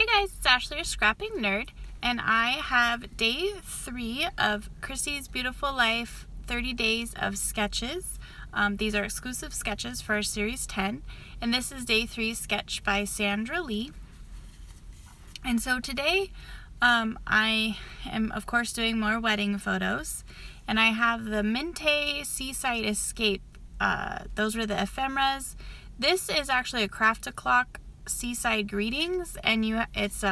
Hey guys, it's Ashley, your scrapping nerd, and I have day 3 of Christy's Beautiful Life 30 Days of Sketches. These are exclusive sketches for Series 10, and this is day 3 sketch by Sandra Lee. And so today I am of course doing more wedding photos, and I have the Minte Seaside Escape. Those were the ephemeras. This is actually a craft-a-clock seaside greetings, and it's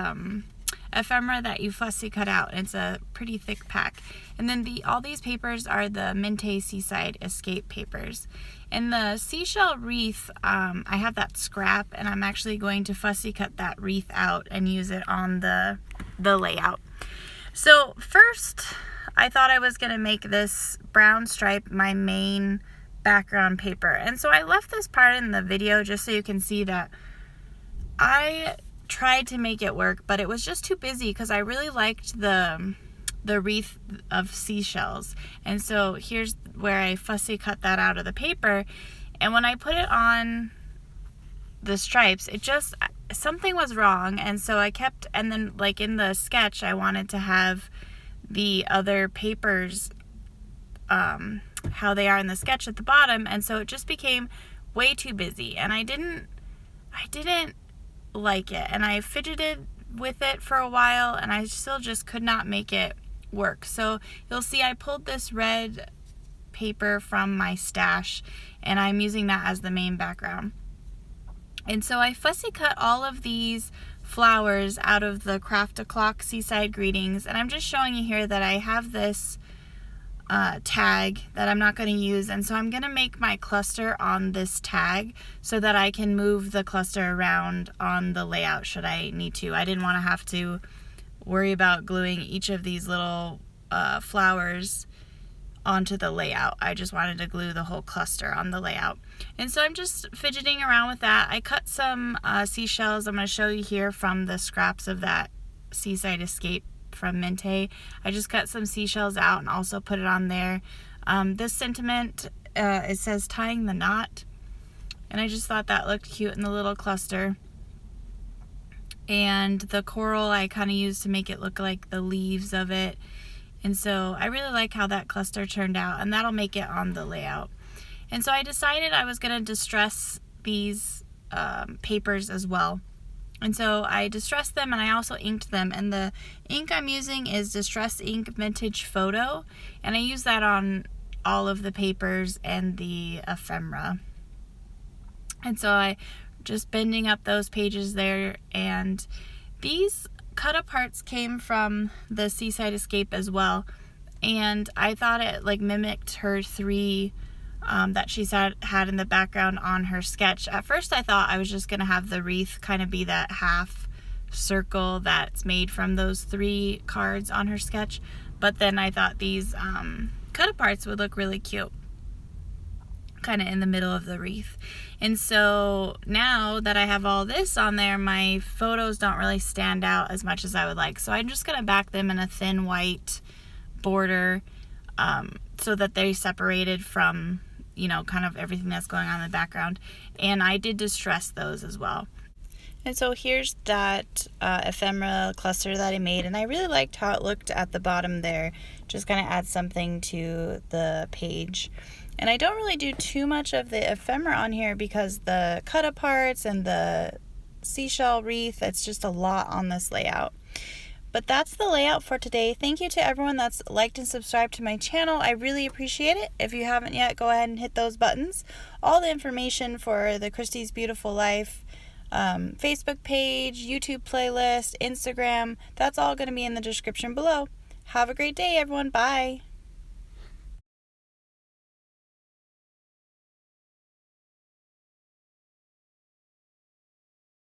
ephemera that you fussy cut out. It's a pretty thick pack. And then all these papers are the Minte Seaside Escape papers. In the seashell wreath, I have that scrap, and I'm actually going to fussy cut that wreath out and use it on the layout. So first, I thought I was going to make this brown stripe my main background paper. And so I left this part in the video just so you can see that I tried to make it work, but it was just too busy because I really liked the wreath of seashells. And so here's where I fussy cut that out of the paper. And when I put it on the stripes, something was wrong. And so and then like in the sketch, I wanted to have the other papers, how they are in the sketch at the bottom. And so it just became way too busy. And I didn't like it, and I fidgeted with it for a while, and I still just could not make it work. So you'll see I pulled this red paper from my stash, and I'm using that as the main background. And so I fussy cut all of these flowers out of the craft-a-clock seaside greetings, and I'm just showing you here that I have this tag that I'm not going to use, and so I'm going to make my cluster on this tag so that I can move the cluster around on the layout should I need to. I didn't want to have to worry about gluing each of these little flowers onto the layout. I just wanted to glue the whole cluster on the layout. And so I'm just fidgeting around with that. I cut some seashells. I'm going to show you here from the scraps of that Seaside Escape from Minte. I just cut some seashells out and also put it on there. This sentiment, it says tying the knot, and I just thought that looked cute in the little cluster. And the coral I kind of used to make it look like the leaves of it, and so I really like how that cluster turned out, and that'll make it on the layout. And so I decided I was going to distress these papers as well. And so I distressed them, and I also inked them. And the ink I'm using is Distress Ink Vintage Photo. And I use that on all of the papers and the ephemera. And so I just bending up those pages there. And these cut-aparts came from the Seaside Escape as well. And I thought it like mimicked her 3 that she had in the background on her sketch. At first I thought I was just going to have the wreath kind of be that half circle that's made from those 3 cards on her sketch, but then I thought these cut-aparts would look really cute kind of in the middle of the wreath. And so now that I have all this on there, my photos don't really stand out as much as I would like, so I'm just going to back them in a thin white border so that they're separated from kind of everything that's going on in the background. And I did distress those as well. And so here's that ephemera cluster that I made, and I really liked how it looked at the bottom there. Just kind of add something to the page. And I don't really do too much of the ephemera on here because the cut-aparts and the seashell wreath, it's just a lot on this layout. But that's the layout for today. Thank you to everyone that's liked and subscribed to my channel. I really appreciate it. If you haven't yet, go ahead and hit those buttons. All the information for the Christy's Beautiful Life Facebook page, YouTube playlist, Instagram, that's all going to be in the description below. Have a great day, everyone. Bye.